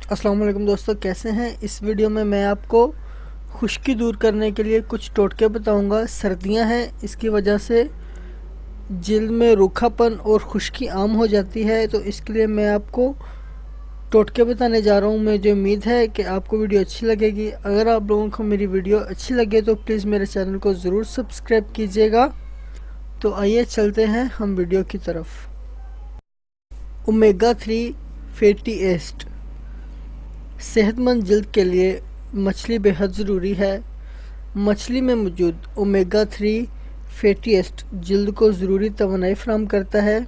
السلام علیکم دوستو، کیسے ہیں؟ اس ویڈیو میں آپ کو خشکی دور کرنے کے لیے کچھ ٹوٹکے بتاؤں گا۔ سردیاں ہیں، اس کی وجہ سے جلد میں روکھا پن اور خشکی عام ہو جاتی ہے، تو اس کے لیے میں آپ کو ٹوٹکے بتانے جا رہا ہوں۔ مجھے امید ہے کہ آپ کو ویڈیو اچھی لگے گی۔ اگر آپ لوگوں کو میری ویڈیو اچھی لگے تو پلیز میرے چینل کو ضرور سبسکرائب کیجیے گا۔ تو آئیے چلتے ہیں ہم ویڈیو کی طرف۔ اومیگا 3 فیٹی ایسڈ صحت مند جلد کے لیے مچھلی بے حد ضروری ہے۔ مچھلی میں موجود اومیگا 3 فیٹی ایسڈ جلد کو ضروری توانائی فراہم کرتا ہے۔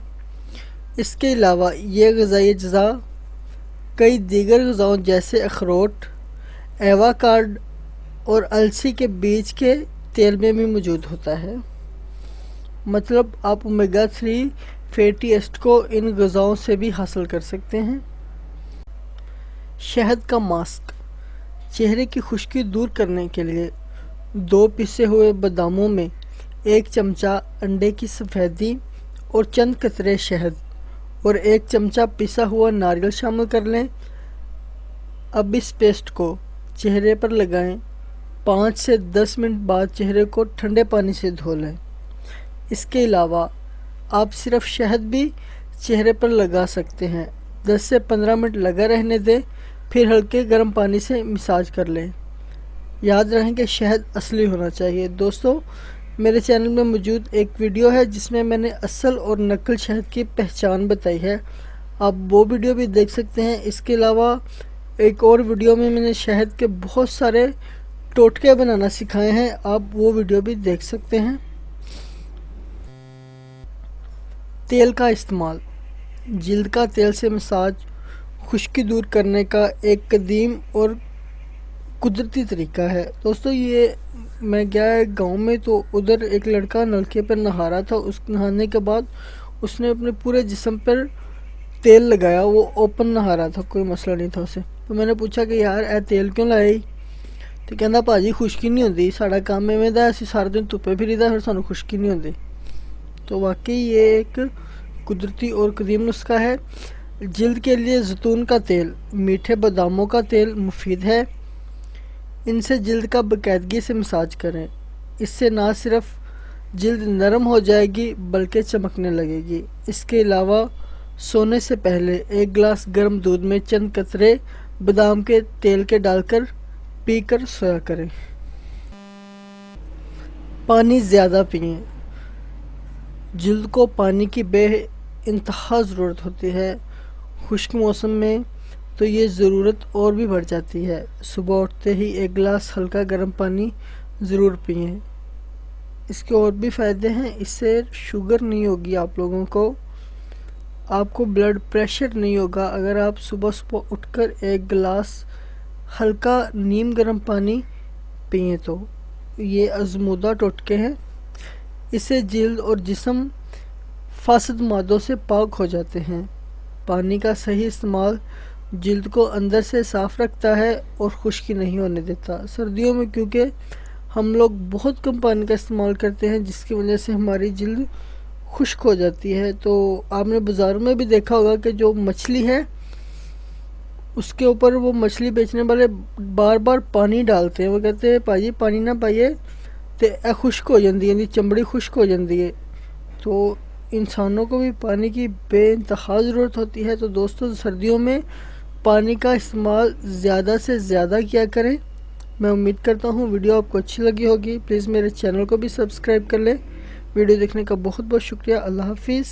اس کے علاوہ یہ غذائی اجزاء کئی دیگر غذاؤں جیسے اخروٹ، ایواکاڈو اور السی کے بیج کے تیل میں بھی موجود ہوتا ہے۔ مطلب آپ اومیگا 3 فیٹی ایسڈ کو ان غذاؤں سے بھی حاصل کر سکتے ہیں۔ شہد کا ماسک چہرے کی خشکی دور کرنے کے لیے 2 پسے ہوئے باداموں میں 1 چمچہ انڈے کی سفیدی اور چند قطرے شہد اور 1 چمچہ پسا ہوا ناریل شامل کر لیں۔ اب اس پیسٹ کو چہرے پر لگائیں۔ 5 سے 10 منٹ بعد چہرے کو ٹھنڈے پانی سے دھو لیں۔ اس کے علاوہ آپ صرف شہد بھی چہرے پر لگا سکتے ہیں۔ 10 سے 15 منٹ لگا رہنے دیں، پھر ہلکے گرم پانی سے مساج کر لیں۔ یاد رہیں کہ شہد اصلی ہونا چاہیے۔ دوستو، میرے چینل میں موجود ایک ویڈیو ہے جس میں نے اصل اور نقل شہد کی پہچان بتائی ہے، آپ وہ ویڈیو بھی دیکھ سکتے ہیں۔ اس کے علاوہ ایک اور ویڈیو میں نے شہد کے بہت سارے ٹوٹکے بنانا سکھائے ہیں، آپ وہ ویڈیو بھی دیکھ سکتے ہیں۔ تیل کا استعمال جلد کا تیل سے مساج خشکی دور کرنے کا ایک قدیم اور قدرتی طریقہ ہے۔ دوستو، یہ میں گیا گاؤں میں تو ادھر ایک لڑکا نلکے پر نہا رہا تھا۔ اس نہانے کے بعد اس نے اپنے پورے جسم پر تیل لگایا، وہ اوپن نہا رہا تھا، کوئی مسئلہ نہیں تھا اسے۔ تو میں نے پوچھا کہ یار اے تیل کیوں لائی؟ تو کہنا پاجی خشکی نہیں ہوندی، ساڑا کام ایویں دا، اسی سارے دن دھوپے پھری دا، پھر سانوں خشکی نہیں ہوندی۔ تو واقعی یہ ایک قدرتی اور قدیم نسخہ ہے۔ جلد کے لیے زیتون کا تیل، میٹھے باداموں کا تیل مفید ہے۔ ان سے جلد کا باقاعدگی سے مساج کریں۔ اس سے نہ صرف جلد نرم ہو جائے گی بلکہ چمکنے لگے گی۔ اس کے علاوہ سونے سے پہلے 1 گلاس گرم دودھ میں چند قطرے بادام کے تیل کے ڈال کر پی کر سویا کریں۔ پانی زیادہ پئیں۔ جلد کو پانی کی بے انتہا ضرورت ہوتی ہے۔ خشک موسم میں تو یہ ضرورت اور بھی بڑھ جاتی ہے۔ صبح اٹھتے ہی 1 گلاس ہلکا گرم پانی ضرور پئیں۔ اس کے اور بھی فائدے ہیں، اس سے شوگر نہیں ہوگی آپ لوگوں کو، آپ کو بلڈ پریشر نہیں ہوگا اگر آپ صبح اٹھ کر 1 گلاس ہلکا نیم گرم پانی پئیں تو۔ یہ آزمودہ ٹوٹکے ہیں، اس سے جلد اور جسم فاسد مادوں سے پاک ہو جاتے ہیں۔ پانی کا صحیح استعمال جلد کو اندر سے صاف رکھتا ہے اور خشکی نہیں ہونے دیتا۔ سردیوں میں کیونکہ ہم لوگ بہت کم پانی کا استعمال کرتے ہیں جس کی وجہ سے ہماری جلد خشک ہو جاتی ہے، تو آپ نے بازاروں میں بھی دیکھا ہوگا کہ جو مچھلی ہے اس کے اوپر وہ مچھلی بیچنے والے بار بار پانی ڈالتے ہیں۔ وہ کہتے ہیں پاجی پانی نہ پائیے تو اے خشک ہو جاندی ہے، چمڑی خشک ہو جاندی ہے۔ تو انسانوں کو بھی پانی کی بے انتہا ضرورت ہوتی ہے۔ تو دوستو، سردیوں میں پانی کا استعمال زیادہ سے زیادہ کیا کریں۔ میں امید کرتا ہوں ویڈیو آپ کو اچھی لگی ہوگی۔ پلیز میرے چینل کو بھی سبسکرائب کر لیں۔ ویڈیو دیکھنے کا بہت بہت شکریہ۔ اللہ حافظ۔